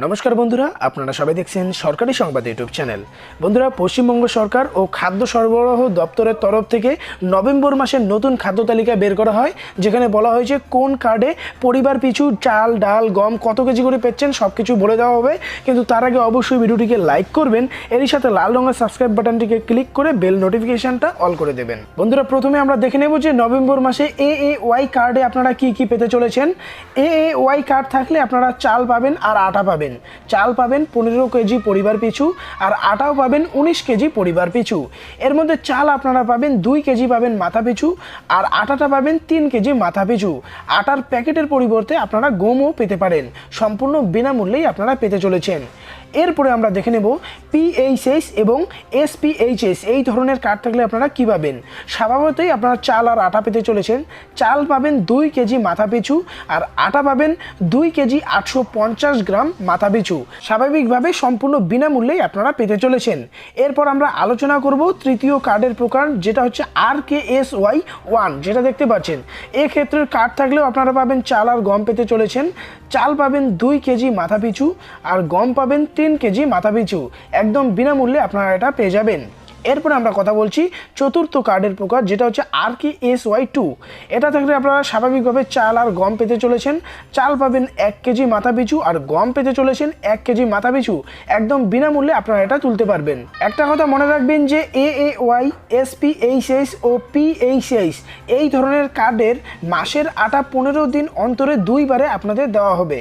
নমস্কার বন্ধুরা, আপনারা সবাই দেখছেন সরকারি সংবাদ ইউটিউব চ্যানেল। বন্ধুরা, পশ্চিমবঙ্গ সরকার ও খাদ্য সরবরাহ দপ্তরের তরফ থেকে নভেম্বর মাসের নতুন খাদ্য তালিকা বের করা হয়, যেখানে বলা হয়েছে কোন কার্ডে পরিবার পিছু চাল, ডাল, গম কত কেজি করে পেচ্ছেন সব কিছু বলে দেওয়া হবে। কিন্তু তার আগে অবশ্যই ভিডিওটিকে লাইক করবেন, এরই সাথে লাল রঙের সাবস্ক্রাইব বাটনটিকে ক্লিক করে বেল নোটিফিকেশনটা অল করে দেবেন। বন্ধুরা, প্রথমে আমরা দেখে নেব যে নভেম্বর মাসে AAY কার্ডে আপনারা কি কি পেতে চলেছেন। AAY কার্ড থাকলে আপনারা চাল পাবেন আর আটা পাবেন। চাল পাবেন 15 কেজি পরিবার পিছু আর আটাও পাবেন 19 কেজি পরিবার পিছু। এর মধ্যে চাল আপনারা পাবেন 2 কেজি পাবেন মাথা পিছু আর আটাটা পাবেন 3 কেজি মাথা পিছু। আটার প্যাকেটের পরিবর্তে আপনারা গমও পেতে পারেন, সম্পূর্ণ বিনামূল্যেই আপনারা পেতে চলেছেন। এরপরে আমরা দেখে নেব PHS এবং SPHS এই ধরনের কার্ড থাকলে আপনারা কী পাবেন। স্বভাবতই আপনারা চাল আর আটা পেতে চলেছেন। চাল পাবেন 2 কেজি মাথা পিছু আর আটা পাবেন 2 কেজি 850 গ্রাম মাথা পিছু। স্বাভাবিকভাবে সম্পূর্ণ বিনামূল্যেই আপনারা পেতে চলেছেন। এরপর আমরা আলোচনা করব তৃতীয় কার্ডের প্রকার, যেটা হচ্ছে RKSY1, যেটা দেখতে পাচ্ছেন। এক্ষেত্রে কার্ড থাকলেও আপনারা পাবেন চাল আর গম পেতে চলেছেন। চাল পাবেন 2 কেজি মাথা পিছু আর গম পাবেন 3 কেজি মাথা পিছু। একদম বিনামূল্যে আপনারা এটা পেয়ে যাবেন। এরপরে আমরা কথা বলছি চতুর্থ কার্ডের প্রকার, যেটা হচ্ছে RKSY2। এটা থাকলে আপনারা স্বাভাবিকভাবে চাল আর গম পেতে চলেছেন। চাল পাবেন 1 কেজি মাথা পিছু আর গম পেতে চলেছেন 1 কেজি মাথা পিছু। একদম বিনামূল্যে আপনারা এটা তুলতে পারবেন। একটা কথা মনে রাখবেন যে AAY, SPHS ও PHS এই ধরনের কার্ডের মাসের আটা 15 দিন অন্তরে 2 বারে আপনাদের দেওয়া হবে।